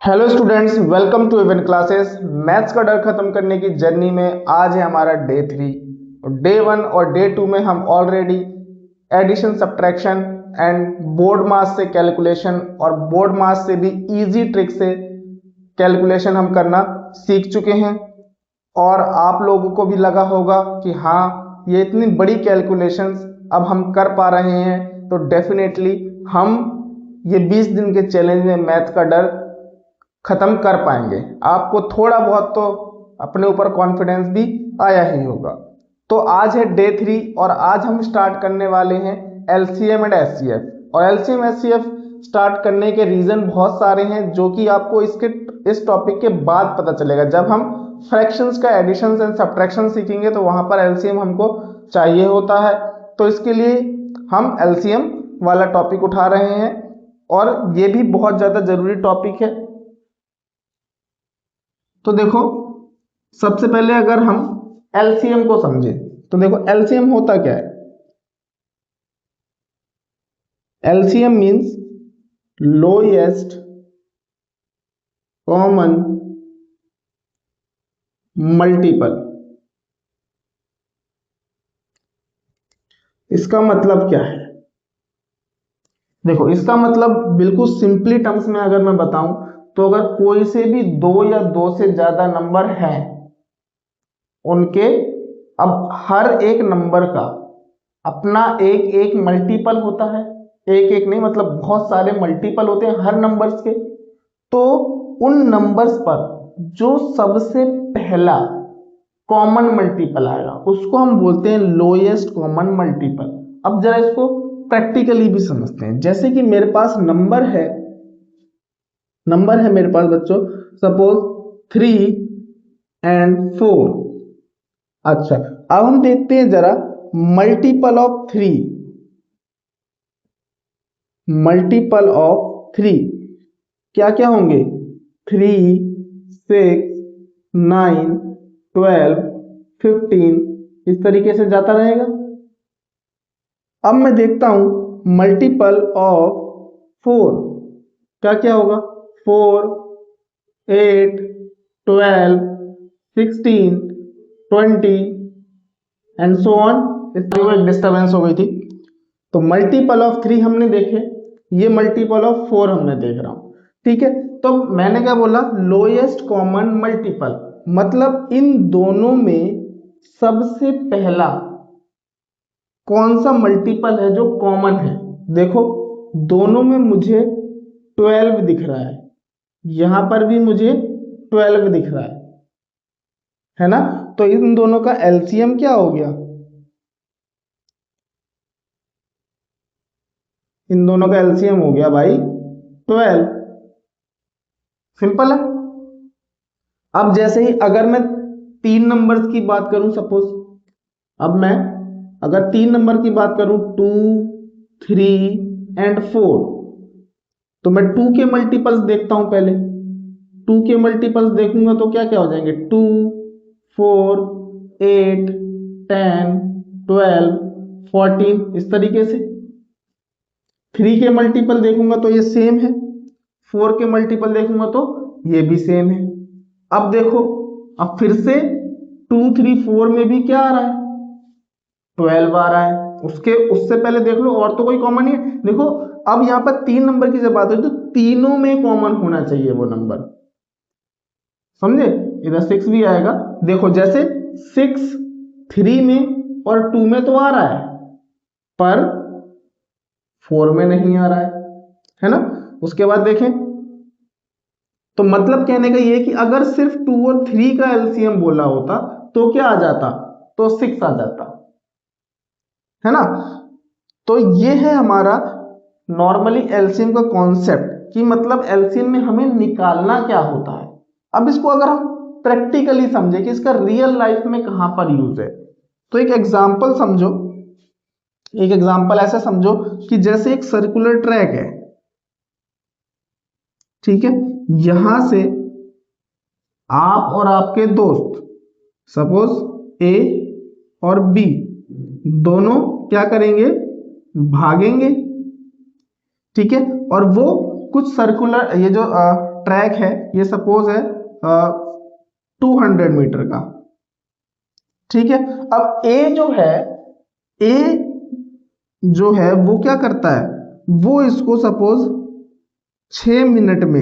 Hello students, welcome to even classes. Maths का डर खत्म करने की जर्नी में आज है हमारा डे 3। डे 1 और डे 2 में हम already addition, subtraction and BODMAS से कैलकुलेशन और बोर्ड मास से भी इजी ट्रिक से कैलकुलेशन हम करना सीख चुके हैं। और आप लोगों को भी लगा होगा कि हाँ, ये इतनी बड़ी कैलकुलेशंस अब हम कर पा रहे हैं, तो डेफिनेटली हम ये 20 दिन के चैलेंज में मैथ का डर खत्म कर पाएंगे। आपको थोड़ा बहुत तो अपने ऊपर कॉन्फिडेंस भी आया ही होगा। तो आज है डे 3 और आज हम स्टार्ट करने वाले हैं एलसीएम एंड एचसीएफ। और एलसीएम एचसीएफ स्टार्ट करने के रीजन बहुत सारे हैं, जो कि आपको इस टॉपिक के बाद पता चलेगा। जब हम फ्रैक्शंस का एडिशन एंड सब्ट्रैक्शन सीखेंगे तो वहां पर एलसीएम हमको चाहिए होता है। तो इसके लिए हम एलसीएम वाला टॉपिक उठा रहे हैं और ये भी बहुत ज्यादा जरूरी टॉपिक है। तो देखो, सबसे पहले अगर हम एलसीएम को समझे तो देखो एलसीएम होता क्या है। LCM means lowest common multiple. इसका मतलब क्या है? देखो, इसका मतलब बिल्कुल सिंपली टर्म्स में अगर मैं बताऊं तो अगर कोई से भी दो या दो से ज्यादा नंबर हैं, उनके अब हर एक नंबर का अपना एक एक मल्टीपल होता है। एक एक नहीं, मतलब बहुत सारे मल्टीपल होते हैं हर नंबर्स के। तो उन नंबर्स पर जो सबसे पहला कॉमन मल्टीपल आएगा उसको हम बोलते हैं लोएस्ट कॉमन मल्टीपल। अब जरा इसको प्रैक्टिकली भी समझते हैं। जैसे कि मेरे पास नंबर है मेरे पास बच्चों, सपोज 3 एंड 4। अच्छा, अब हम देखते हैं जरा मल्टीपल ऑफ 3। मल्टीपल ऑफ 3 क्या क्या होंगे? 3, 6, 9, 12, 15, इस तरीके से जाता रहेगा। अब मैं देखता हूं मल्टीपल ऑफ 4 क्या क्या होगा? 4, 8, 12, 16, 20 एंड सो ऑन। इस तरह एक डिस्टर्बेंस हो गई थी। तो मल्टीपल ऑफ 3 हमने देखे, ये मल्टीपल ऑफ 4 हमने देख रहा हूं। ठीक है, तो मैंने क्या बोला? लोएस्ट कॉमन मल्टीपल, मतलब इन दोनों में सबसे पहला कौन सा मल्टीपल है जो कॉमन है। देखो, दोनों में मुझे 12 दिख रहा है, यहां पर भी मुझे 12 दिख रहा है ना? तो इन दोनों का एलसीएम क्या हो गया? इन दोनों का एलसीएम हो गया भाई 12। सिंपल है। अब जैसे ही अगर मैं 3 नंबर्स की बात करूं, सपोज अब मैं अगर 3 नंबर की बात करूं 2, 3 एंड 4, तो मैं 2 के मल्टीपल्स देखता हूं। पहले 2 के मल्टीपल्स देखूंगा तो क्या क्या हो जाएंगे? 2, 4, 8, 10, 12, 14, इस तरीके से। 3 के मल्टीपल देखूंगा तो ये सेम है। 4 के मल्टीपल देखूंगा तो ये भी सेम है। अब देखो, अब फिर से 2, 3, 4 में भी क्या आ रहा है? 12 आ रहा है। उससे पहले देख लो, और तो कोई कॉमन नहीं है। देखो, अब यहां पर 3 नंबर की जब बात हो तो तीनों में कॉमन होना चाहिए वो नंबर, समझे? इधर 6 भी आएगा। देखो, जैसे 6 3 में और 2 में तो आ रहा है, पर 4 में नहीं आ रहा है ना? उसके बाद देखें तो मतलब कहने का ये कि अगर सिर्फ 2 और 3 का एलसीएम बोला होता तो क्या आ जाता? तो 6 आ जाता, है ना? तो ये है हमारा नॉर्मली एलसीएम का कॉन्सेप्ट, कि मतलब एलसीएम में हमें निकालना क्या होता है। अब इसको अगर हम प्रैक्टिकली समझे कि इसका रियल लाइफ में कहां पर यूज है, तो एक एग्जांपल समझो। एक एग्जांपल ऐसे समझो कि जैसे एक सर्कुलर ट्रैक है, ठीक है? यहां से आप और आपके दोस्त, सपोज ए और बी, दोनों क्या करेंगे? भागेंगे, ठीक है? और वो कुछ सर्कुलर, ये जो ट्रैक है, ये सपोज है 200 मीटर का, ठीक है। अब ए जो है वो क्या करता है, वो इसको सपोज 6 मिनट में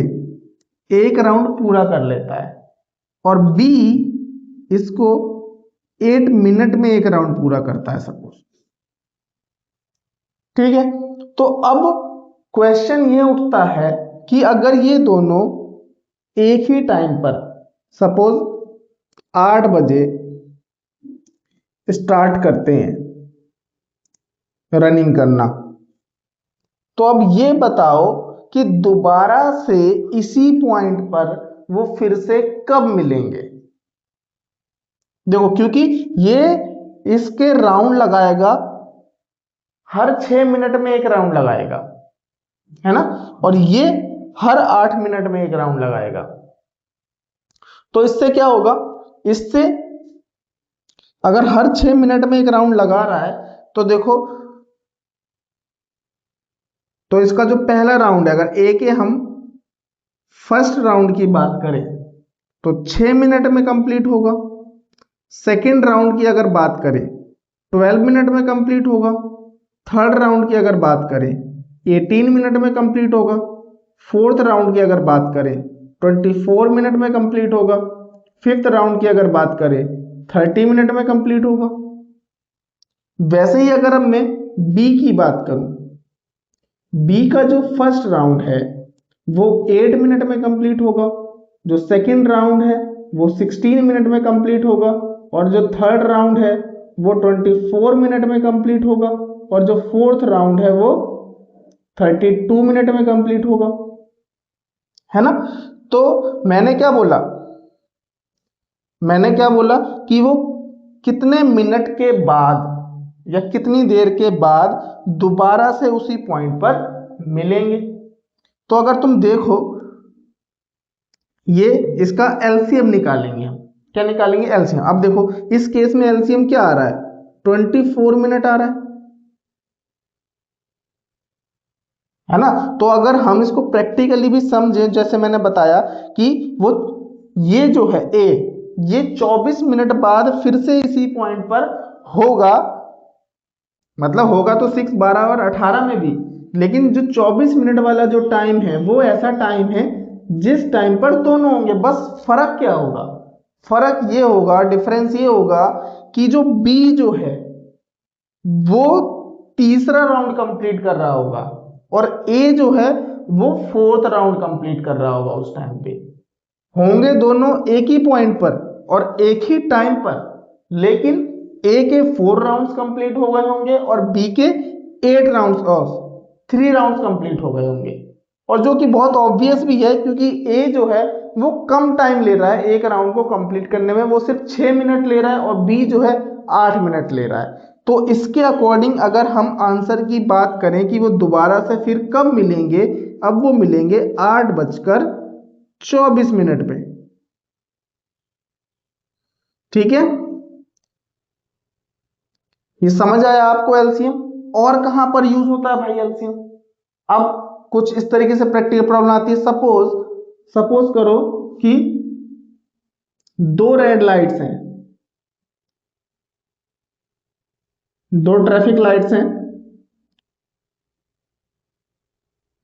एक राउंड पूरा कर लेता है, और बी इसको 8 मिनट में एक राउंड पूरा करता है सपोज, ठीक है। तो अब क्वेश्चन ये उठता है कि अगर ये दोनों एक ही टाइम पर सपोज 8 बजे स्टार्ट करते हैं रनिंग करना, तो अब ये बताओ कि दोबारा से इसी पॉइंट पर वो फिर से कब मिलेंगे। देखो, क्योंकि ये इसके राउंड लगाएगा, हर 6 मिनट में एक राउंड लगाएगा, है ना, और ये हर 8 मिनट में एक राउंड लगाएगा। तो इससे क्या होगा, इससे अगर हर 6 मिनट में एक राउंड लगा रहा है तो देखो, तो इसका जो पहला राउंड है, अगर ए के हम फर्स्ट राउंड की बात करें तो 6 मिनट में कंप्लीट होगा। सेकेंड राउंड की अगर बात करें 12 मिनट में कंप्लीट होगा। थर्ड राउंड की अगर बात करें 18 मिनट में कंप्लीट होगा। फोर्थ राउंड की अगर बात करें 24 मिनट में कंप्लीट होगा। फिफ्थ राउंड की अगर बात करें 30 मिनट में कंप्लीट होगा। वैसे ही अगर अब मैं बी की बात करूं, बी का जो फर्स्ट राउंड है वो 8 मिनट में कंप्लीट होगा, जो सेकेंड राउंड है वो 16 मिनट में कंप्लीट होगा, और जो थर्ड राउंड है वो 24 मिनट में कंप्लीट होगा, और जो फोर्थ राउंड है वो 32 मिनट में कंप्लीट होगा, है ना। तो मैंने क्या बोला कि वो कितने मिनट के बाद या कितनी देर के बाद दोबारा से उसी पॉइंट पर मिलेंगे। तो अगर तुम देखो, ये इसका एलसीएम निकालेंगे हम। क्या निकालेंगे? एलसीएम। अब देखो इस केस में एलसीएम क्या आ रहा है, 24 मिनट आ रहा है ना। तो अगर हम इसको प्रैक्टिकली भी समझे, जैसे मैंने बताया कि वो ये जो है ए, ये 24 मिनट बाद फिर से इसी पॉइंट पर होगा, मतलब होगा तो 6, 12 और 18 में भी, लेकिन जो 24 मिनट वाला जो टाइम है वो ऐसा टाइम है जिस टाइम पर दोनों होंगे। बस फर्क क्या होगा, फर्क ये होगा, डिफरेंस ये होगा कि जो बी जो है वो तीसरा राउंड कंप्लीट कर रहा होगा, और ए जो है वो फोर्थ राउंड कंप्लीट कर रहा होगा। उस टाइम पे होंगे दोनों एक ही पॉइंट पर और एक ही टाइम पर, लेकिन ए के 4 राउंड्स कंप्लीट हो गए होंगे और बी के 8 राउंड्स और 3 राउंड्स कंप्लीट हो गए होंगे। और जो कि बहुत ऑब्वियस भी है, क्योंकि ए जो है वो कम टाइम ले रहा है एक राउंड को कंप्लीट करने में, वो सिर्फ 6 मिनट ले रहा है, और बी जो है 8 मिनट ले रहा है। तो इसके अकॉर्डिंग अगर हम आंसर की बात करें कि वो दोबारा से फिर कब मिलेंगे, अब वो मिलेंगे 8:24 पे। ठीक है, ये समझ आया आपको एलसीएम? और कहां पर यूज होता है भाई एलसीएम? अब कुछ इस तरीके से प्रैक्टिकल प्रॉब्लम आती है। सपोज करो कि 2 रेड लाइट्स हैं, 2 ट्रैफिक लाइट्स हैं,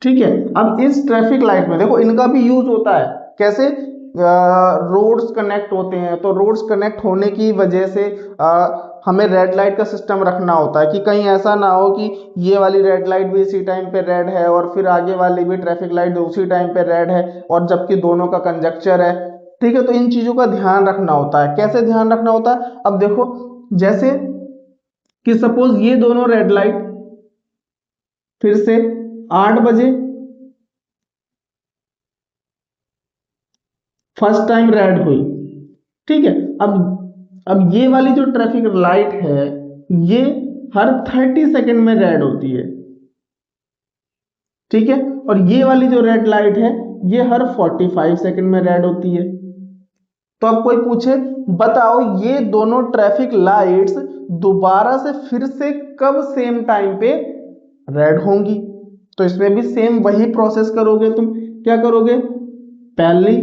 ठीक है। अब इस ट्रैफिक लाइट में देखो इनका भी यूज होता है। कैसे? रोड्स कनेक्ट होते हैं, तो रोड्स कनेक्ट होने की वजह से हमें रेड लाइट का सिस्टम रखना होता है कि कहीं ऐसा ना हो कि ये वाली रेड लाइट भी इसी टाइम पे रेड है और फिर आगे वाली भी ट्रैफिक लाइट उसी टाइम पे रेड है, और जबकि दोनों का कंजक्चर है, ठीक है। तो इन चीजों का ध्यान रखना होता है। कैसे ध्यान रखना होता है? अब देखो, जैसे कि सपोज ये दोनों रेड लाइट फिर से 8 बजे फर्स्ट टाइम रेड हुई, ठीक है। अब ये वाली जो ट्रैफिक लाइट है ये हर 30 सेकंड में रेड होती है, ठीक है। और ये वाली जो रेड लाइट है ये हर 45 सेकंड में रेड होती है। तो अब कोई पूछे बताओ ये दोनों ट्रैफिक लाइट्स दोबारा से फिर से कब सेम टाइम पे रेड होंगी? तो इसमें भी सेम वही प्रोसेस करोगे तुम। क्या करोगे? पहली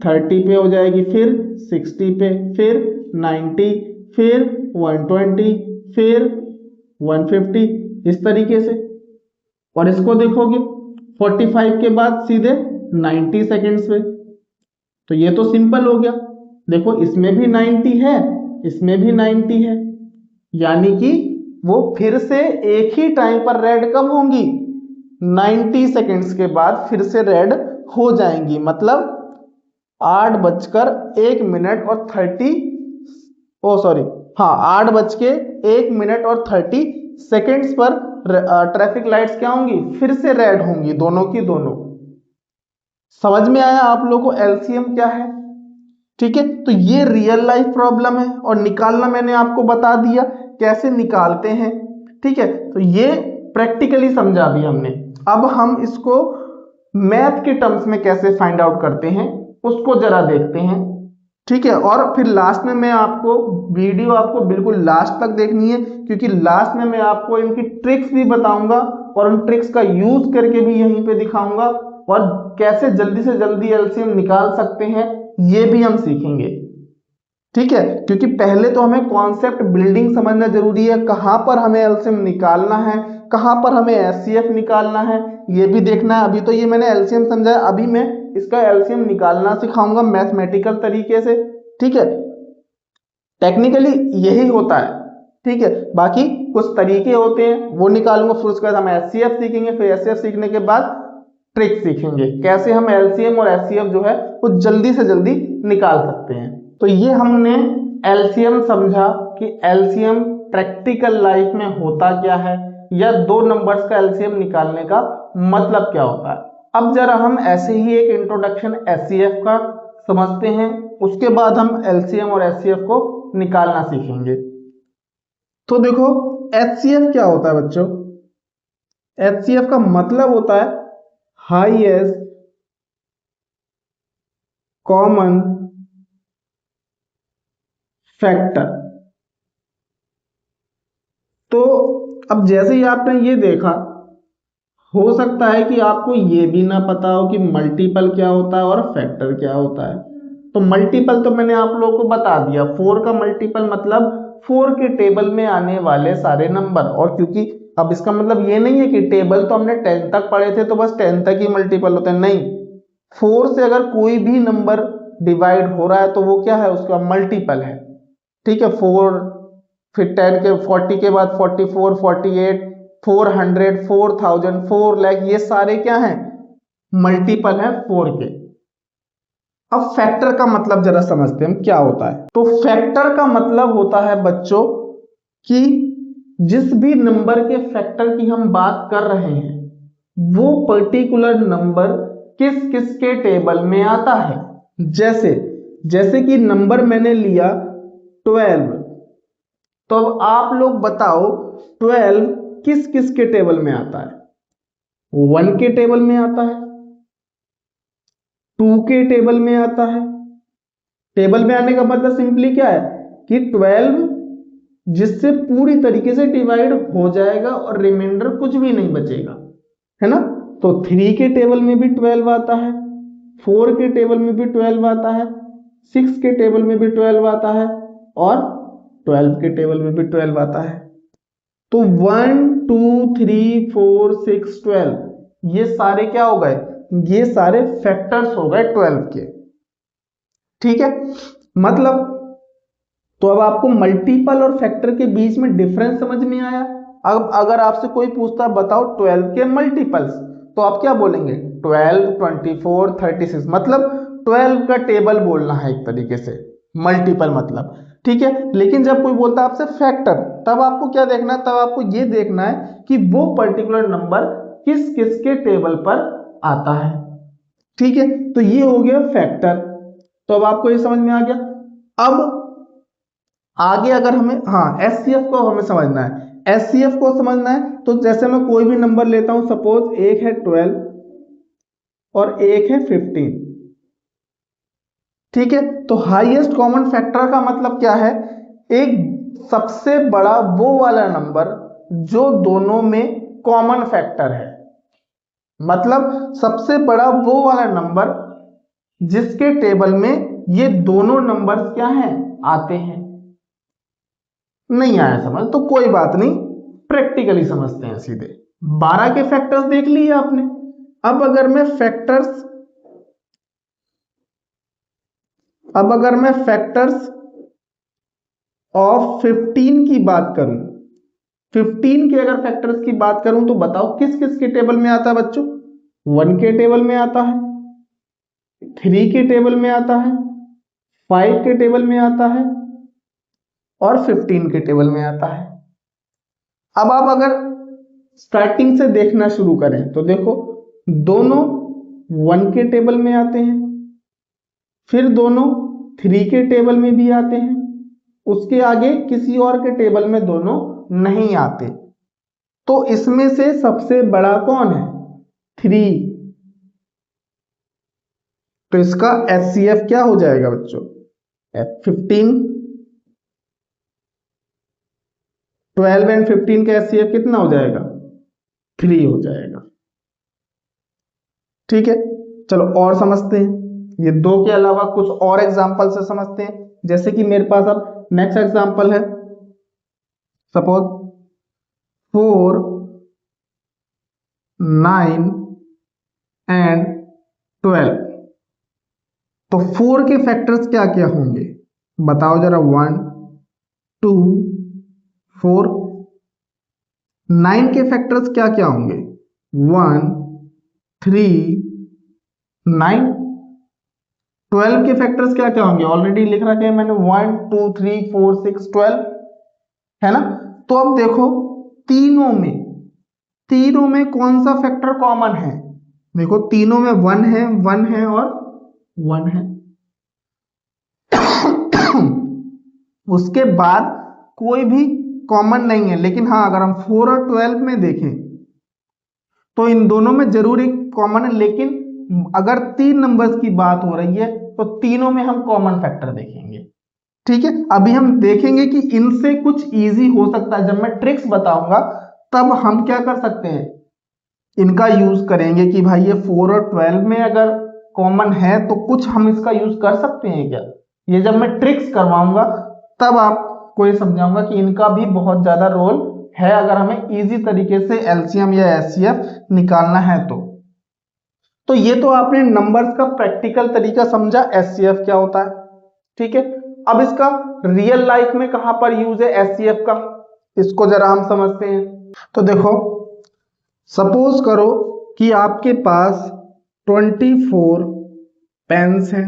30 पे हो जाएगी, फिर 60 पे, फिर 90, फिर 120, फिर 150, इस तरीके से। और इसको देखोगे 45 के बाद सीधे 90 सेकेंड्स पे। तो ये तो सिंपल हो गया। देखो इसमें भी 90 है, इसमें भी 90 है, यानी कि वो फिर से एक ही टाइम पर रेड कब होंगी, 90 सेकेंड्स के बाद फिर से रेड हो जाएंगी। मतलब 8:01 और 30, ओ सॉरी, हाँ 8:01 और 30 सेकेंड्स पर ट्रैफिक लाइट्स क्या होंगी, फिर से रेड होंगी, दोनों की दोनों। समझ में आया आप लोगों को एलसीएम क्या है? ठीक है, तो ये रियल लाइफ प्रॉब्लम है और निकालना मैंने आपको बता दिया कैसे निकालते हैं। ठीक है, तो ये प्रैक्टिकली समझा भी हमने। अब हम इसको मैथ के टर्म्स में कैसे फाइंड आउट करते हैं उसको जरा देखते हैं। ठीक है, और फिर लास्ट में मैं आपको वीडियो आपको बिल्कुल लास्ट तक देखनी है, क्योंकि लास्ट में मैं आपको इनकी ट्रिक्स भी बताऊंगा और उन ट्रिक्स का यूज करके भी यहीं पे दिखाऊंगा, और कैसे जल्दी से जल्दी एलसीएम निकाल सकते हैं ये भी हम सीखेंगे। ठीक है, क्योंकि पहले तो हमें कॉन्सेप्ट बिल्डिंग समझना जरूरी है, कहां पर हमें एलसीएम निकालना है, कहां पर हमें एचसीएफ निकालना है, ये भी देखना है। अभी तो ये मैंने एलसीएम समझाया, अभी मैं इसका एलसीएम निकालना सिखाऊंगा मैथमेटिकल तरीके से। ठीक है, टेक्निकली यही होता है। ठीक है, बाकी कुछ तरीके होते हैं वो निकालूंगा, फिर उसके बाद हम एचसीएफ सीखेंगे, फिर एचसीएफ सीखने के बाद ट्रिक सीखेंगे कैसे हम एलसीएम और एचसीएफ जो है वो जल्दी से जल्दी निकाल सकते हैं। तो ये हमने एलसीएम समझा कि एलसीएम प्रैक्टिकल लाइफ में होता क्या है, या दो नंबर्स का एलसीएम निकालने का मतलब क्या होता है। अब जरा हम ऐसे ही एक इंट्रोडक्शन एचसीएफ का समझते हैं, उसके बाद हम एलसीएम और एचसीएफ को निकालना सीखेंगे। तो देखो एचसीएफ क्या होता है बच्चों, एचसीएफ का मतलब होता है हाईएस्ट कॉमन फैक्टर। तो अब जैसे ही आपने ये देखा, हो सकता है कि आपको ये भी ना पता हो कि मल्टीपल क्या होता है और फैक्टर क्या होता है। तो मल्टीपल तो मैंने आप लोगों को बता दिया, 4 का मल्टीपल मतलब 4 के टेबल में आने वाले सारे नंबर। और क्योंकि अब इसका मतलब ये नहीं है कि टेबल तो हमने 10 तक पढ़े थे तो बस 10 तक ही मल्टीपल होते हैं, नहीं, 4 से अगर कोई भी नंबर डिवाइड हो रहा है तो वो क्या है, उसका मल्टीपल है। ठीक है, 4, फिर 10 के 40 के बाद 44, 48, 400, 4000, 4 लाख, ये सारे क्या हैं, मल्टीपल है 4 के। अब फैक्टर का मतलब जरा समझते हैं हम क्या होता है। तो फैक्टर का मतलब होता है बच्चों कि जिस भी नंबर के फैक्टर की हम बात कर रहे हैं वो पर्टिकुलर नंबर किस किस के टेबल में आता है। जैसे कि नंबर मैंने लिया 12, तो अब आप लोग बताओ 12 किस किस के टेबल में आता है, 1 के टेबल में आता है, 2 के टेबल में आता है। टेबल में आने का मतलब सिंपली क्या है कि 12 जिससे पूरी तरीके से डिवाइड हो जाएगा और रिमाइंडर कुछ भी नहीं बचेगा, है ना। तो 3 के टेबल में भी 12 आता है, 4 के टेबल में भी 12 आता है, 6 के टेबल में भी 12 आता है, और 12 के टेबल में भी 12 आता है। तो 1 2 3 4 6 12 ये सारे क्या हो गए, ये सारे फैक्टर्स हो गए 12 के। ठीक है, मतलब तो अब आपको मल्टीपल और फैक्टर के बीच में डिफरेंस समझ में आया। अब अगर आपसे कोई पूछता बताओ 12 के मल्टीपल्स, तो आप क्या बोलेंगे, 12, 24, 36, मतलब 12 का टेबल बोलना है एक तरीके से, मल्टीपल मतलब। ठीक है, लेकिन जब कोई बोलता है आपसे फैक्टर, तब आपको क्या देखना है, तब आपको ये देखना है कि वो पर्टिकुलर नंबर किस किस के टेबल पर आता है। ठीक है, तो ये हो गया फैक्टर। तो अब आपको ये समझ में आ गया। अब आगे अगर हमें, हाँ, एचसीएफ को हमें समझना है, एचसीएफ को समझना है तो जैसे मैं कोई भी नंबर लेता हूं, सपोज एक है 12 और एक है 15। ठीक है, तो हाईएस्ट कॉमन फैक्टर का मतलब क्या है, एक सबसे बड़ा वो वाला नंबर जो दोनों में कॉमन फैक्टर है। मतलब सबसे बड़ा वो वाला नंबर जिसके टेबल में ये दोनों नंबर्स क्या हैं, आते हैं। नहीं आया समझ तो कोई बात नहीं, प्रैक्टिकली समझते हैं सीधे। 12 के फैक्टर्स देख लिए आपने। अब अगर मैं फैक्टर्स ऑफ 15 की बात करूं, 15 के अगर फैक्टर्स की बात करूं तो बताओ किस किस के टेबल में आता है बच्चों। 1 के टेबल में आता है, 3 के टेबल में आता है, 5 के टेबल में आता है और 15 के टेबल में आता है। अब आप अगर स्टार्टिंग से देखना शुरू करें तो देखो, दोनों 1 के टेबल में आते हैं, फिर दोनों 3 के टेबल में भी आते हैं, उसके आगे किसी और के टेबल में दोनों नहीं आते। तो इसमें से सबसे बड़ा कौन है, 3। तो इसका HCF क्या हो जाएगा बच्चों, 15। 12 एंड 15 का HCF कितना हो जाएगा, 3 हो जाएगा। ठीक है, चलो और समझते हैं। ये 2 के अलावा कुछ और एग्जांपल से समझते हैं। जैसे कि मेरे पास अब नेक्स्ट एग्जांपल है, सपोज 4, 9 एंड 12। तो 4 के फैक्टर्स क्या क्या होंगे बताओ जरा, 1 2 4। 9 के फैक्टर्स क्या क्या होंगे, 1 3 9। 12 के फैक्टर्स क्या क्या होंगे, ऑलरेडी लिख रखा है मैंने, 1 2 3 4 6 12, है ना। तो अब देखो तीनों में कौन सा फैक्टर कॉमन है, देखो तीनों में 1 है, 1 है और 1 है। उसके बाद कोई भी कॉमन नहीं है। लेकिन हाँ, अगर हम 4 और 12 में देखें तो इन दोनों में जरूर एक कॉमन है, लेकिन अगर 3 नंबर्स की बात हो रही है तो तीनों में हम कॉमन फैक्टर देखेंगे। ठीक है, अभी हम देखेंगे कि इनसे कुछ इजी हो सकता है। जब मैं ट्रिक्स बताऊंगा तब हम क्या कर सकते हैं, इनका यूज करेंगे कि भाई ये 4 और 12 में अगर कॉमन है तो कुछ हम इसका यूज कर सकते हैं क्या। ये जब मैं ट्रिक्स करवाऊंगा तब आपको ये समझाऊंगा कि इनका भी बहुत ज्यादा रोल है, अगर हमें इजी तरीके से एलसीएम या एचसीएफ निकालना है तो ये तो आपने नंबर्स का प्रैक्टिकल तरीका समझा, एचसीएफ क्या होता है। ठीक है, अब इसका रियल लाइफ में कहां पर यूज है एचसीएफ का, इसको जरा हम समझते हैं। तो देखो, सपोज करो कि आपके पास 24 पेन्स हैं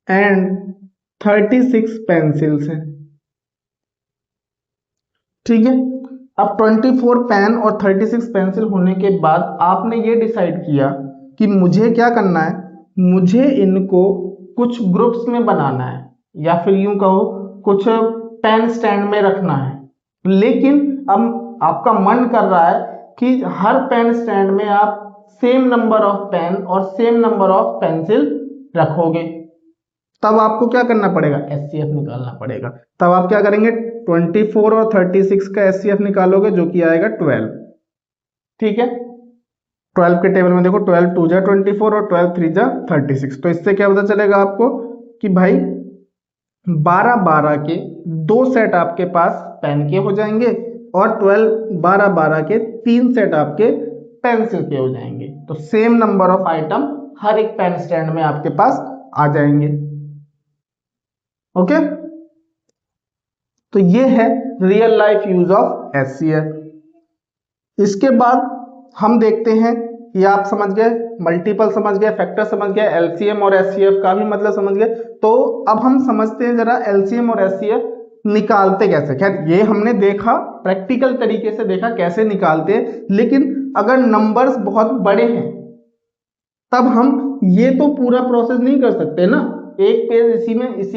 एंड 36 पेंसिल्स हैं। ठीक है, अब 24 पेन और 36 पेंसिल होने के बाद आपने ये डिसाइड किया कि मुझे क्या करना है, मुझे इनको कुछ ग्रुप्स में बनाना है, या फिर यूं कहो कुछ पेन स्टैंड में रखना है। लेकिन अब आपका मन कर रहा है कि हर पेन स्टैंड में आप सेम नंबर ऑफ पेन और सेम नंबर ऑफ पेंसिल रखोगे। तब आपको क्या करना पड़ेगा, एचसीएफ निकालना पड़ेगा। तब आप क्या करेंगे, 24 और 36 का एचसीएफ निकालोगे जो कि आएगा 12। ठीक है, 12 के टेबल में देखो, 12 2 जा 24 और 12 3 जा 36। तो इससे क्या पता चलेगा आपको कि भाई 12 के 2 सेट आपके पास पेन के हो जाएंगे और 12 के 3 सेट आपके पेंसिल के हो जाएंगे। तो सेम नंबर ऑफ आइटम हर एक पेन स्टैंड में आपके पास आ जाएंगे। ओके, तो ये है real life use of HCF. इसके बाद हम देखते हैं, ये आप समझ गए, मल्टीपल समझ गए, फैक्टर समझ गए, एलसीएम और एचसीएफ का भी मतलब समझ गए। तो अब हम समझते हैं जरा एलसीएम और एचसीएफ निकालते कैसे। खैर ये हमने देखा, प्रैक्टिकल तरीके से देखा कैसे निकालते हैं, लेकिन अगर नंबर्स बहुत बड़े हैं तब हम ये तो पूरा प्रोसेस नहीं कर सकते ना, एक पेज इसी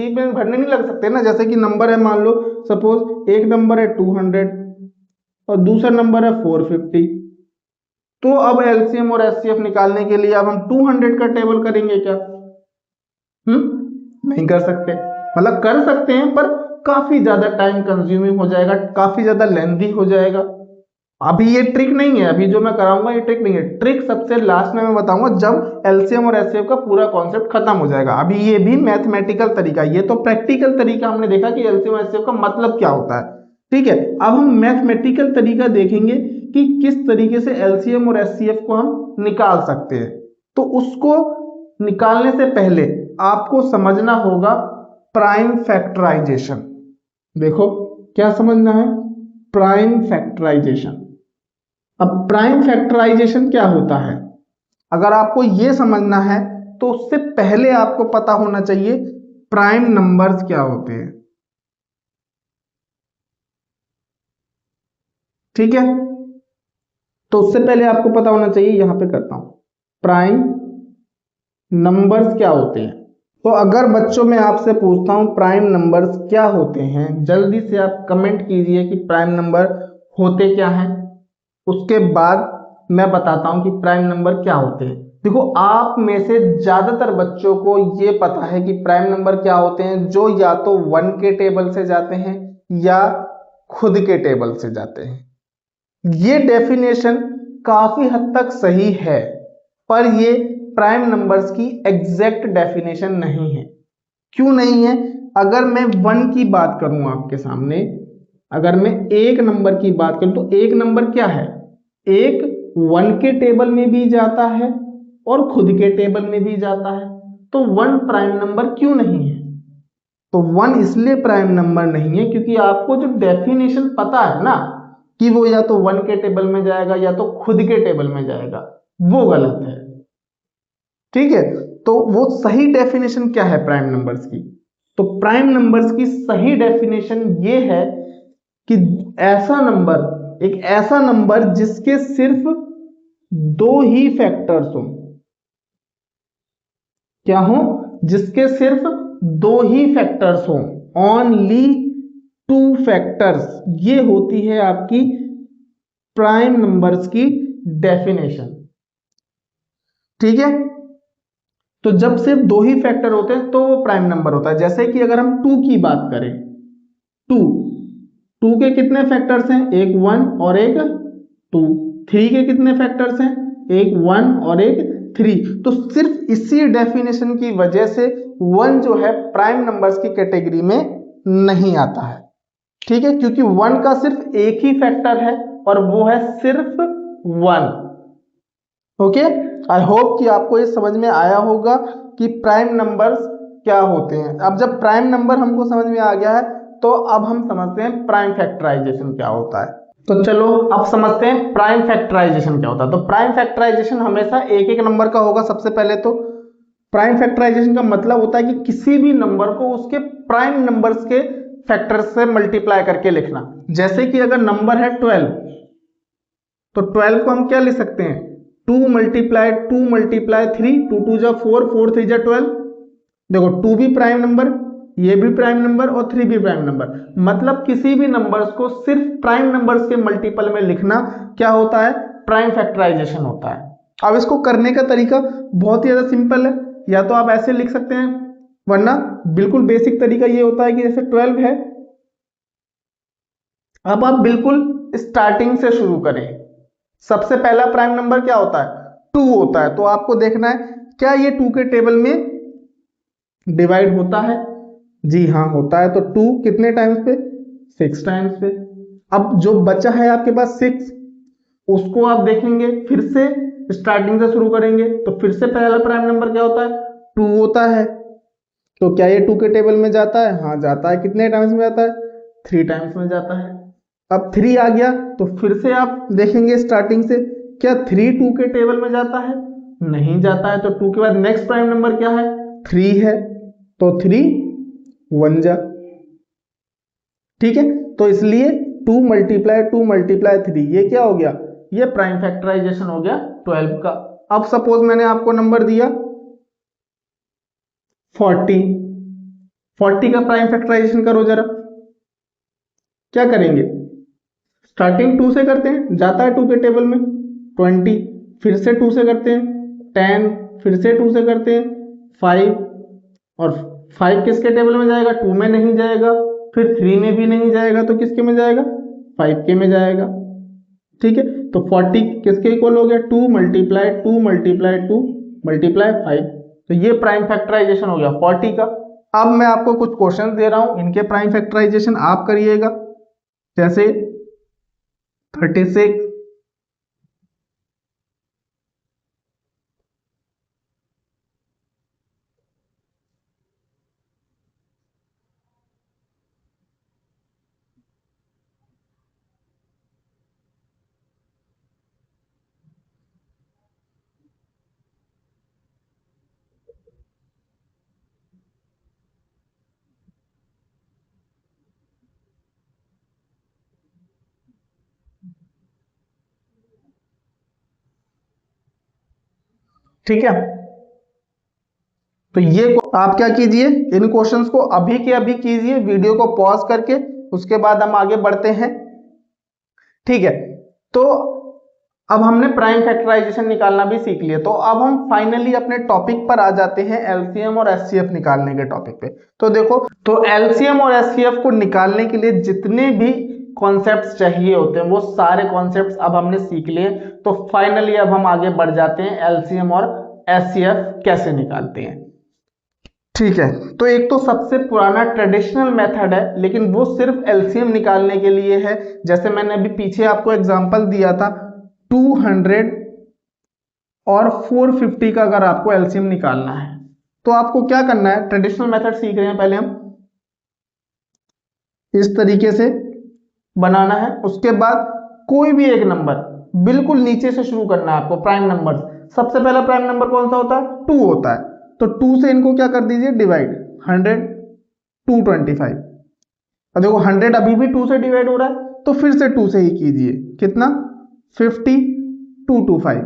में भरने नहीं लग सकते ना। जैसे कि नंबर है, मान लो सपोज एक नंबर है 200 और दूसरा नंबर है 450। तो अब एलसीएम और एचसीएफ निकालने के लिए अब हम 200 का टेबल करेंगे क्या, नहीं कर सकते। मतलब कर सकते हैं पर काफी ज्यादा टाइम कंज्यूमिंग हो जाएगा, काफी ज्यादा लेंथी हो जाएगा। अभी ये ट्रिक नहीं है, अभी जो मैं कराऊंगा ये ट्रिक नहीं है, ट्रिक सबसे लास्ट में मैं बताऊंगा जब एलसीएम और एचसीएफ का पूरा कॉन्सेप्ट खत्म हो जाएगा। अभी ये भी मैथमेटिकल तरीका, ये तो प्रैक्टिकल तरीका हमने देखा कि एलसीएम और एचसीएफ का मतलब क्या होता है। ठीक है, अब हम मैथमेटिकल तरीका देखेंगे कि किस तरीके से एलसीएम और एचसीएफ को हम निकाल सकते हैं। तो उसको निकालने से पहले आपको समझना होगा प्राइम फैक्टराइजेशन। देखो क्या समझना है, प्राइम फैक्टराइजेशन। अब प्राइम फैक्टराइजेशन क्या होता है, अगर आपको यह समझना है तो उससे पहले आपको पता होना चाहिए प्राइम नंबर्स क्या होते हैं। ठीक है, तो उससे पहले आपको पता होना चाहिए, यहां पे करता हूं, प्राइम नंबर्स क्या होते हैं। तो अगर बच्चों में आपसे पूछता हूं प्राइम नंबर्स क्या होते हैं, जल्दी से आप कमेंट कीजिए कि प्राइम नंबर होते क्या हैं, उसके बाद मैं बताता हूं कि प्राइम नंबर क्या होते हैं। देखो आप में से ज्यादातर बच्चों को ये पता है कि प्राइम नंबर क्या होते हैं, जो या तो 1 के टेबल से जाते हैं या खुद के टेबल से जाते हैं। ये डेफिनेशन काफी हद तक सही है, पर ये प्राइम नंबर्स की एग्जैक्ट डेफिनेशन नहीं है। क्यों नहीं है, अगर मैं 1 की बात करूं आपके सामने, अगर मैं एक नंबर की बात करूं तो एक नंबर क्या है, एक 1 के टेबल में भी जाता है और खुद के टेबल में भी जाता है, तो 1 प्राइम नंबर क्यों नहीं है। तो 1 इसलिए प्राइम नंबर नहीं है क्योंकि आपको जो डेफिनेशन पता है ना कि वो या तो 1 के टेबल में जाएगा या तो खुद के टेबल में जाएगा, वो गलत है। ठीक है, तो वो सही डेफिनेशन क्या है प्राइम नंबर्स की, तो प्राइम नंबर्स की सही डेफिनेशन ये है कि ऐसा नंबर, एक ऐसा नंबर जिसके सिर्फ दो ही फैक्टर्स हो। क्या हो, जिसके सिर्फ दो ही फैक्टर्स हो, ओनली 2 फैक्टर्स, ये होती है आपकी प्राइम नंबर्स की डेफिनेशन। ठीक है, तो जब सिर्फ दो ही फैक्टर होते हैं तो वो प्राइम नंबर होता है। जैसे कि अगर हम 2 की बात करें, 2 2 के कितने फैक्टर्स हैं, एक 1 और एक 2। 3 के कितने फैक्टर्स हैं, एक 1 और एक 3। तो सिर्फ इसी डेफिनेशन की वजह से 1 जो है प्राइम नंबर्स की कैटेगरी में नहीं आता है। ठीक है, क्योंकि 1 का सिर्फ एक ही फैक्टर है और वो है सिर्फ 1। ओके, आई होप कि आपको ये समझ में आया होगा कि प्राइम नंबर्स क्या होते हैं। अब जब प्राइम नंबर हमको समझ में आ गया है तो अब हम समझते हैं प्राइम फैक्टराइजेशन क्या होता है। तो चलो अब समझते हैं प्राइम फैक्टराइजेशन क्या होता है। तो प्राइम फैक्टराइजेशन हमेशा एक एक नंबर का होगा। सबसे पहले तो प्राइम फैक्टराइजेशन का मतलब होता है कि किसी भी नंबर को उसके प्राइम नंबर्स के फैक्टर से मल्टीप्लाई करके लिखना। जैसे कि अगर नंबर है 12, तो 12 को हम क्या लिख सकते हैं, 2 मल्टीप्लाई 2 मल्टीप्लाई 3, 2 2 जा 4, 4 3 जा 12। देखो 2 भी प्राइम नंबर, ये भी प्राइम नंबर और 3 भी प्राइम नंबर। मतलब किसी भी नंबर्स को सिर्फ प्राइम नंबर्स के मल्टीपल में लिखना क्या होता है, प्राइम फैक्टराइजेशन होता है। अब इसको करने का तरीका बहुत ही ज्यादा सिंपल है, या तो आप ऐसे लिख सकते हैं, वरना बिल्कुल बेसिक तरीका ये होता है कि जैसे 12 है, अब आप बिल्कुल स्टार्टिंग से शुरू करें। सबसे पहला प्राइम नंबर क्या होता है, 2 होता है। तो आपको देखना है क्या ये 2 के टेबल में डिवाइड होता है, जी हाँ होता है। तो 2 कितने टाइम्स पे, 6 टाइम्स पे। अब जो बचा है आपके पास 6, उसको आप देखेंगे फिर से स्टार्टिंग से शुरू करेंगे, तो फिर से पहला प्राइम नंबर क्या होता है, 2 होता है। तो क्या ये 2 के टेबल में जाता है, हाँ जाता है। कितने टाइम्स में जाता है, 3 टाइम्स में जाता है। अब 3 आ गया तो फिर से आप देखेंगे स्टार्टिंग से, क्या 3 2 के टेबल में जाता है, नहीं जाता है। तो 2 के बाद नेक्स्ट प्राइम नंबर क्या है, 3 है। तो 3 1 जा, ठीक है। तो इसलिए 2 मल्टीप्लाई 2 मल्टीप्लाई 3, ये क्या हो गया, ये प्राइम फैक्टराइजेशन हो गया 12 का। अब सपोज मैंने आपको नंबर दिया 40, 40 का प्राइम फैक्टराइजेशन करो जरा, क्या करेंगे, स्टार्टिंग 2 से करते हैं, जाता है 2 के टेबल में 20, फिर से 2 से करते हैं 10, फिर से 2 से करते हैं 5, और 5 किसके टेबल में जाएगा, 2 में नहीं जाएगा, फिर 3 में भी नहीं जाएगा, तो किसके में जाएगा, 5 के में जाएगा। ठीक है, तो 40 किसके इक्वल हो गया, 2 मल्टीप्लाई 2 मल्टीप्लाई 2 मल्टीप्लाई 5, तो ये प्राइम फैक्टराइजेशन हो गया 40 का। अब मैं आपको कुछ क्वेश्चन दे रहा हूं, इनके प्राइम फैक्टराइजेशन आप करिएगा, जैसे 36, ठीक है। तो ये आप क्या कीजिए, इन क्वेश्चंस को अभी के अभी कीजिए, वीडियो को पॉज करके, उसके बाद हम आगे बढ़ते हैं। ठीक है, तो अब हमने प्राइम फैक्टराइजेशन निकालना भी सीख लिया, तो अब हम फाइनली अपने टॉपिक पर आ जाते हैं, एलसीएम और एचसीएफ निकालने के टॉपिक पे। तो देखो, तो एलसीएम और एचसीएफ को निकालने के लिए जितने भी कॉन्सेप्ट्स चाहिए होते हैं वो सारे कॉन्सेप्ट्स अब हमने सीख लिए। तो फाइनली अब हम आगे बढ़ जाते हैं, एलसीएम और एचसीएफ कैसे निकालते हैं। ठीक है, तो एक तो सबसे पुराना ट्रेडिशनल मेथड है, लेकिन वो सिर्फ एलसीएम निकालने के लिए है। जैसे मैंने अभी पीछे आपको एग्जांपल दिया था, 200 और 450 का अगर आपको एलसीएम निकालना है तो आपको क्या करना है, ट्रेडिशनल मेथड सीख रहे हैं पहले हम, इस तरीके से बनाना है। उसके बाद कोई भी एक नंबर बिल्कुल नीचे से शुरू करना है आपको, प्राइम नंबर। सबसे पहला प्राइम नंबर कौन सा होता है, 2 होता है, तो 2 से इनको क्या कर दीजिए, डिवाइड, 100 225। अब देखो 100 अभी भी 2 से डिवाइड हो रहा है, तो फिर से 2 से ही कीजिए, कितना, 50 225।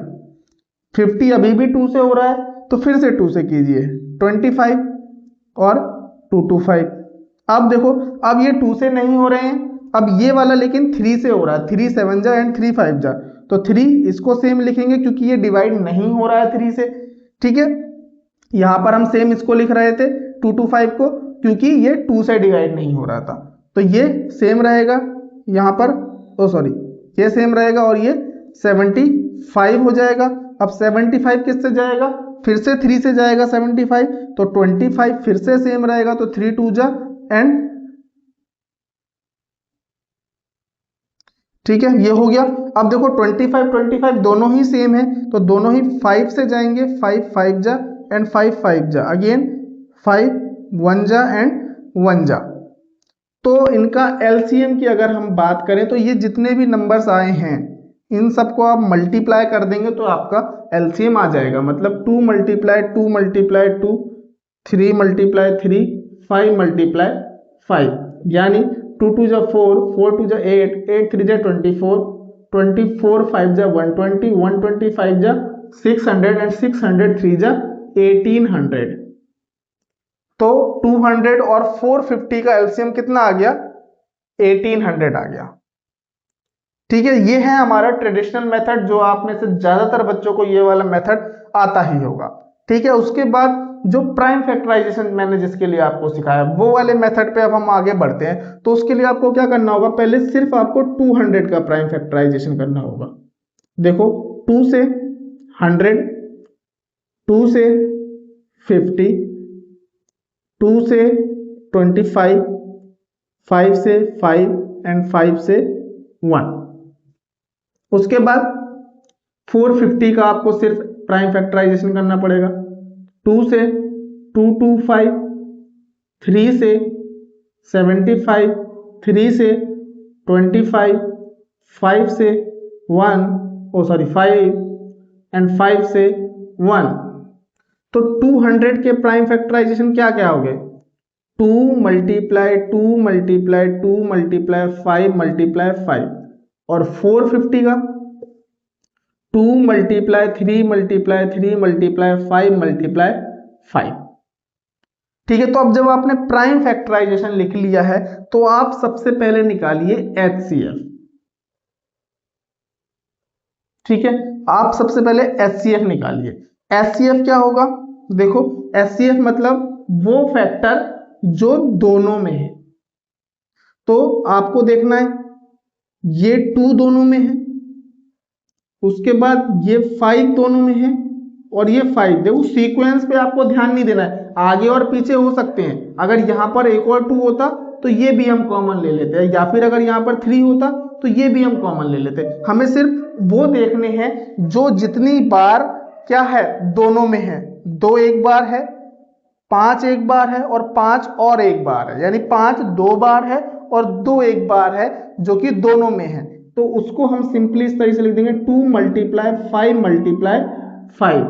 50 अभी भी 2 से हो रहा है, तो फिर से 2 से कीजिए, 25 और 225। अब देखो, अब ये 2 से नहीं हो रहे हैं, अब ये वाला लेकिन 3 से हो रहा है, 3 7 जा एंड 3 5 जा, तो 3 इसको सेम लिखेंगे क्योंकि ये डिवाइड नहीं हो रहा है 3 से। ठीक है, यहां पर हम सेम इसको लिख रहे थे 225 को, क्योंकि ये 2 से डिवाइड नहीं हो रहा था, तो ये सेम रहेगा यहां पर, ओ सॉरी, ये सेम रहेगा और ये 75 हो जाएगा। अब 75 किससे जाएगा, फिर से 3 से जाएगा 75, तो 25 फिर से सेम रहेगा, तो 3 2 जा एंड, ठीक है, ये हो गया। अब देखो 25 दोनों ही सेम है, तो दोनों ही 5 से जाएंगे, 5 5 जा एंड 5 5 जा, अगेन 5 1 जा एंड 1 जा। तो इनका एलसीएम की अगर हम बात करें तो ये जितने भी नंबर्स आए हैं इन सबको आप मल्टीप्लाई कर देंगे तो आपका एलसीएम आ जाएगा। मतलब 2 मल्टीप्लाई 2 मल्टीप्लाई 2, 3 मल्टीप्लाई 3, 5 मल्टीप्लाई 5, यानी 2 2 जा 4, 4 2 जा 8, 8 3 जा 24, 24 5 जा 120, 125 जा 600 एंड 603 जा 1800। तो 200 और 450 का एलसीएम कितना आ गया, 1800 आ गया। ठीक है, ये है हमारा ट्रेडिशनल मेथड, जो आप में से ज्यादातर बच्चों को ये वाला मेथड आता ही होगा। ठीक है, उसके बाद जो प्राइम फैक्टराइजेशन मैंने जिसके लिए आपको सिखाया वो वाले मेथड पे अब हम आगे बढ़ते हैं। तो उसके लिए आपको क्या करना होगा, पहले सिर्फ आपको 200 का प्राइम फैक्टराइजेशन करना होगा। देखो 2 से 100, 2 से 50, 2 से 25, 5 से 5 एंड 5 से 1। उसके बाद 450 का आपको सिर्फ प्राइम फैक्टराइजेशन करना पड़ेगा। 2 से 225, 3 से 75, 3 से 25, 5 से 1, ओ सॉरी 5 एंड 5 से 1। तो 200 के प्राइम फैक्टराइजेशन क्या क्या हो गए, 2 मल्टीप्लाई 2 मल्टीप्लाई 2 मल्टीप्लाई 5 मल्टीप्लाई 5, और 450 का 2 मल्टीप्लाई 3 मल्टीप्लाई 3 मल्टीप्लाई 5 मल्टीप्लाई 5। ठीक है, तो अब जब आपने प्राइम फैक्टराइजेशन लिख लिया है तो आप सबसे पहले निकालिए एचसीएफ। ठीक है, आप सबसे पहले एचसीएफ निकालिए। एचसीएफ क्या होगा, देखो एचसीएफ मतलब वो फैक्टर जो दोनों में है। तो आपको देखना है ये 2 दोनों में है, उसके बाद ये 5 दोनों में है और ये 5। देखो सीक्वेंस पे आपको ध्यान नहीं देना है, आगे और पीछे हो सकते हैं। अगर यहाँ पर एक और 2 होता तो ये भी हम कॉमन ले लेते हैं, या फिर अगर यहाँ पर 3 होता तो ये भी हम कॉमन ले लेते। हमें सिर्फ वो देखने हैं जो जितनी बार क्या है दोनों में है। 2 एक बार है, 5 एक बार है और 5 और एक बार है, यानी 5 2 बार है और 2 एक बार है जो कि दोनों में है। तो उसको हम सिंपली इस तरीके से लिख देंगे 2 × 5 × 5।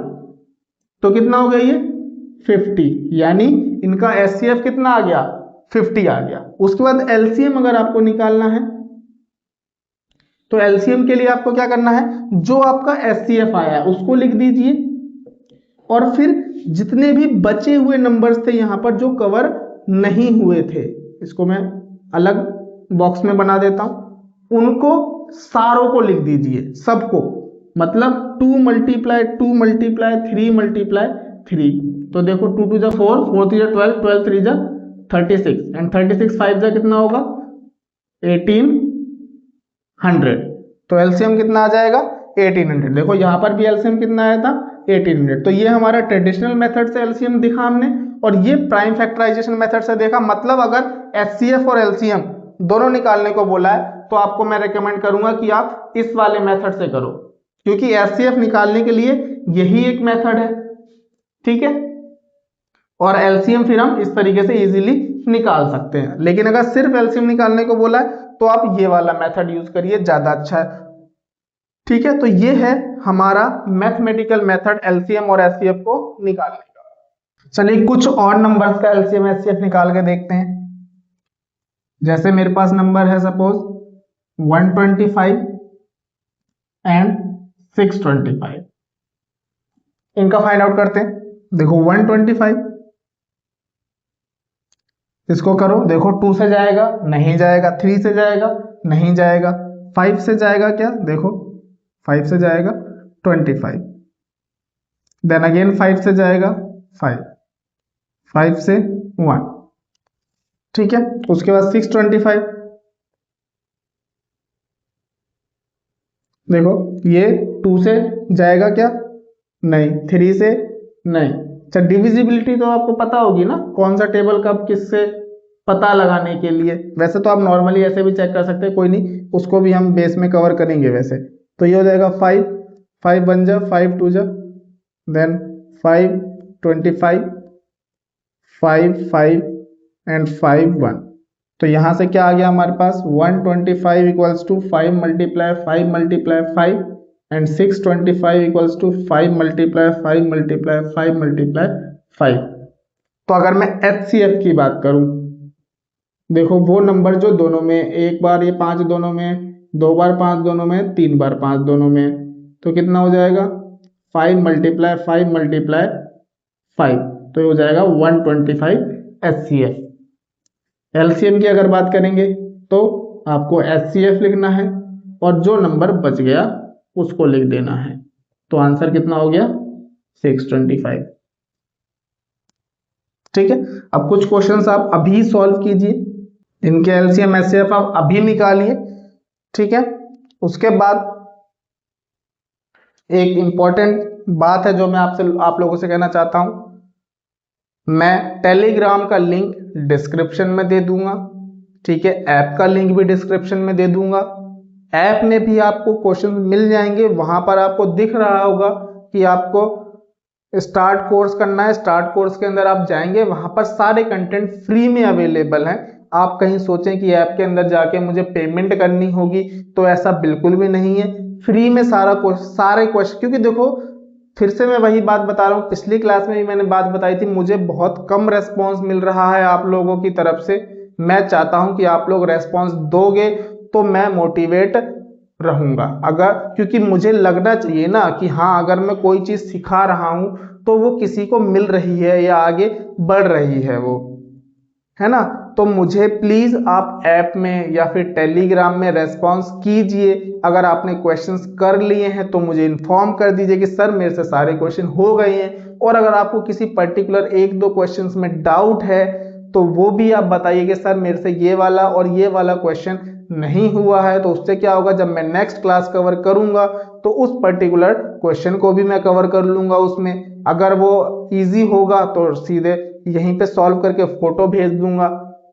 तो कितना हो गया ये 50, यानी इनका एचसीएफ कितना आ गया 50 आ गया। उसके बाद एलसीएम अगर आपको निकालना है तो एलसीएम के लिए आपको क्या करना है, जो आपका एचसीएफ आया है उसको लिख दीजिए और फिर जितने भी बचे हुए नंबर्स थे यहां पर जो कवर नहीं हुए थे, इसको मैं अलग बॉक्स में बना देता हूं, उनको सारों को लिख दीजिए, सबको। मतलब 2 × 2 × 3 × 3। तो देखो 2 2 जा 4, 4 3 जा 12, 12 3 जा 36 एंड 36 5 जा कितना होगा 1800। तो एलसीएम कितना आ जाएगा 1800। देखो यहां पर भी एलसीएम कितना आया था 1800। तो ये हमारा ट्रेडिशनल मेथड से एलसीएम दिखा हमने और ये प्राइम फैक्टराइजेशन मेथड से देखा। मतलब अगर एचसीएफ और एलसीएम दोनों निकालने को बोला है तो आपको मैं रेकमेंड करूंगा कि आप इस वाले मेथड से करो, क्योंकि एचसीएफ निकालने के लिए यही एक मेथड है, ठीक है। और एलसीएम फिर हम इस तरीके से इजीली निकाल सकते हैं। लेकिन अगर सिर्फ एलसीएम निकालने को बोला है तो आप ये वाला मेथड यूज करिए, ज्यादा अच्छा है, ठीक है। तो ये है हमारा मैथमेटिकल मेथड एलसीएम और एचसीएफ को निकालने का। चलिए कुछ और नंबर्स का एलसीएम एचसीएफ निकाल के देखते हैं। जैसे मेरे पास नंबर है सपोज 125 एंड 625, इनका फाइंड आउट करते हैं। देखो 125, इसको करो, देखो 2 से जाएगा नहीं जाएगा, 3 से जाएगा नहीं जाएगा, 5 से जाएगा क्या, देखो 5 से जाएगा 25, देन अगेन 5 से जाएगा 5, 5 से 1, ठीक है। उसके बाद 625, देखो ये 2 से जाएगा क्या, नहीं, 3 से नहीं। अच्छा डिविजिबिलिटी तो आपको पता होगी ना, कौन सा टेबल कब किससे पता लगाने के लिए। वैसे तो आप नॉर्मली ऐसे भी चेक कर सकते हैं, कोई नहीं, उसको भी हम बेस में कवर करेंगे वैसे। तो ये हो जाएगा 5, 5 1 जा 5 2 जा, देन 5 25, 5 5 एंड 5 1। तो यहां से क्या आ गया हमारे पास 125 equals to 5 × 5 × 5 and 625 equals to 5 × 5 × 5 × 5। तो अगर मैं एचसीएफ की बात करूं, देखो वो नंबर जो दोनों में, एक बार ये 5 दोनों में, 2 बार 5 दोनों में, 3 बार 5 दोनों में, तो कितना हो जाएगा 5 × 5 × 5, तो ये हो जाएगा 125 एचसीएफ। एलसीएम की अगर बात करेंगे तो आपको एचसीएफ लिखना है और जो नंबर बच गया उसको लिख देना है। तो आंसर कितना हो गया 625, ठीक है। अब कुछ क्वेश्चंस आप अभी सॉल्व कीजिए, इनके एलसीएम एचसीएफ आप अभी निकालिए, ठीक है। उसके बाद एक इंपॉर्टेंट बात है जो मैं आप लोगों से कहना चाहता हूं, मैं टेलीग्राम का लिंक डिस्क्रिप्शन में दे दूंगा, ठीक है। ऐप का लिंक भी डिस्क्रिप्शन में दे दूंगा। ऐप में भी आपको क्वेश्चन मिल जाएंगे, वहां पर आपको दिख रहा होगा कि आपको स्टार्ट कोर्स करना है। स्टार्ट कोर्स के अंदर आप जाएंगे, वहां पर सारे कंटेंट फ्री में अवेलेबल हैं। आप कहीं सोचें कि ऐप के अंदर जाके मुझे पेमेंट करनी होगी, तो ऐसा बिल्कुल भी नहीं है। फ्री में सारे क्वेश्चन, क्योंकि देखो फिर से मैं वही बात बता रहा हूँ, पिछली क्लास में भी मैंने बात बताई थी, मुझे बहुत कम रेस्पॉन्स मिल रहा है आप लोगों की तरफ से। मैं चाहता हूं कि आप लोग रेस्पॉन्स दोगे तो मैं मोटिवेट रहूंगा, अगर, क्योंकि मुझे लगना चाहिए ना कि हाँ अगर मैं कोई चीज सिखा रहा हूं तो वो किसी को मिल रही है या आगे बढ़ रही है, वो है ना। तो मुझे प्लीज आप ऐप में या फिर टेलीग्राम में रेस्पॉन्स कीजिए। अगर आपने क्वेश्चंस कर लिए हैं तो मुझे इन्फॉर्म कर दीजिए कि सर मेरे से सारे क्वेश्चन हो गए हैं, और अगर आपको किसी पर्टिकुलर 1-2 क्वेश्चंस में डाउट है तो वो भी आप बताइए कि सर मेरे से ये वाला और ये वाला क्वेश्चन नहीं हुआ है तो उससे क्या होगा, जब मैं नेक्स्ट क्लास कवर करूंगा तो उस पर्टिकुलर क्वेश्चन को भी मैं कवर कर लूंगा उसमें। अगर वो इजी होगा तो सीधे यहीं पे सॉल्व करके फोटो भेज दूंगा,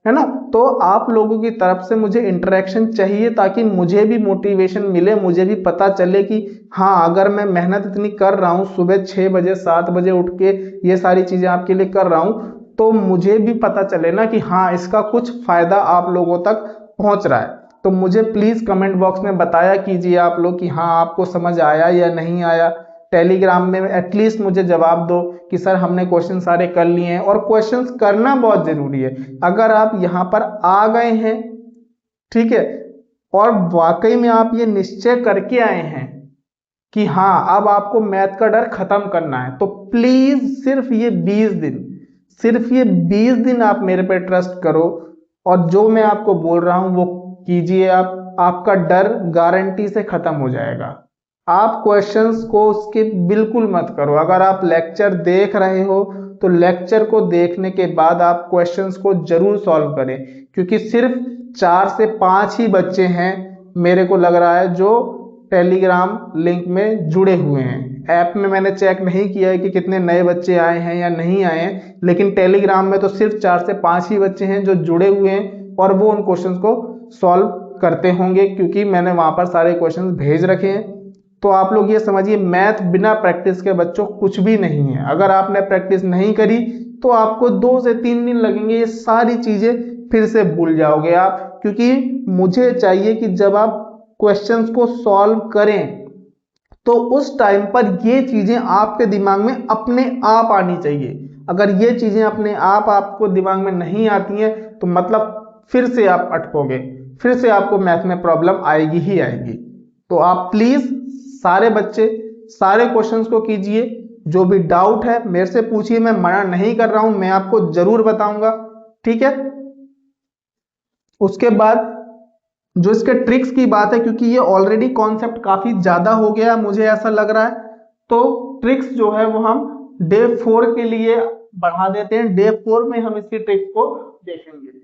है ना। तो आप लोगों की तरफ से मुझे इंटरेक्शन चाहिए ताकि मुझे भी मोटिवेशन मिले, मुझे भी पता चले कि हाँ, अगर मैं मेहनत इतनी कर रहा हूँ, सुबह 6 बजे 7 बजे उठ के ये सारी चीजें आपके लिए कर रहा हूँ, तो मुझे भी पता चले ना कि हाँ, इसका कुछ फायदा आप लोगों तक पहुंच रहा है। तो मुझे प्लीज कमेंट बॉक्स में बताया कीजिए आप लोग कि हाँ, आपको समझ आया या नहीं आया। टेलीग्राम में एटलीस्ट मुझे जवाब दो कि सर हमने क्वेश्चन सारे कर लिए हैं, और क्वेश्चंस करना बहुत जरूरी है। अगर आप यहाँ पर आ गए हैं, ठीक है, और वाकई में आप ये निश्चय करके आए हैं कि हाँ, अब आपको मैथ का डर खत्म करना है, तो प्लीज सिर्फ ये 20 दिन आप मेरे पे ट्रस्ट करो, और जो मैं आपको बोल रहा हूं वो कीजिए। आप, आपका डर गारंटी से खत्म हो जाएगा। आप क्वेश्चंस को उसके बिल्कुल मत करो। अगर आप लेक्चर देख रहे हो तो लेक्चर को देखने के बाद आप क्वेश्चंस को जरूर सॉल्व करें, क्योंकि सिर्फ 4 से 5 ही बच्चे हैं मेरे को लग रहा है जो टेलीग्राम लिंक में जुड़े हुए हैं। ऐप में मैंने चेक नहीं किया है कि कितने नए बच्चे आए हैं या नहीं आए हैं, लेकिन टेलीग्राम में तो सिर्फ 4 से 5 ही बच्चे हैं जो जुड़े हुए हैं, और वो उन क्वेश्चंस को सॉल्व करते होंगे क्योंकि मैंने वहां पर सारे क्वेश्चंस भेज रखे हैं। तो आप लोग ये समझिए, मैथ बिना प्रैक्टिस के बच्चों कुछ भी नहीं है। अगर आपने प्रैक्टिस नहीं करी तो आपको 2 से 3 दिन लगेंगे, ये सारी चीजें फिर से भूल जाओगे आप, क्योंकि मुझे चाहिए कि जब आप क्वेश्चंस को सॉल्व करें तो उस टाइम पर ये चीजें आपके दिमाग में अपने आप आनी चाहिए। अगर ये चीजें अपने आप आपको दिमाग में नहीं आती हैं तो मतलब फिर से आप अटकोगे, फिर से आपको मैथ में प्रॉब्लम आएगी ही आएगी। तो आप प्लीज सारे बच्चे सारे क्वेश्चंस को कीजिए, जो भी डाउट है मेरे से पूछिए, मैं मना नहीं कर रहा हूं, मैं आपको जरूर बताऊंगा, ठीक है। उसके बाद जो इसके ट्रिक्स की बात है, क्योंकि ये ऑलरेडी कॉन्सेप्ट काफी ज्यादा हो गया मुझे ऐसा लग रहा है, तो ट्रिक्स जो है वो हम डे 4 के लिए बढ़ा देते हैं। डे 4 में हम इसकी ट्रिक्स को देखेंगे।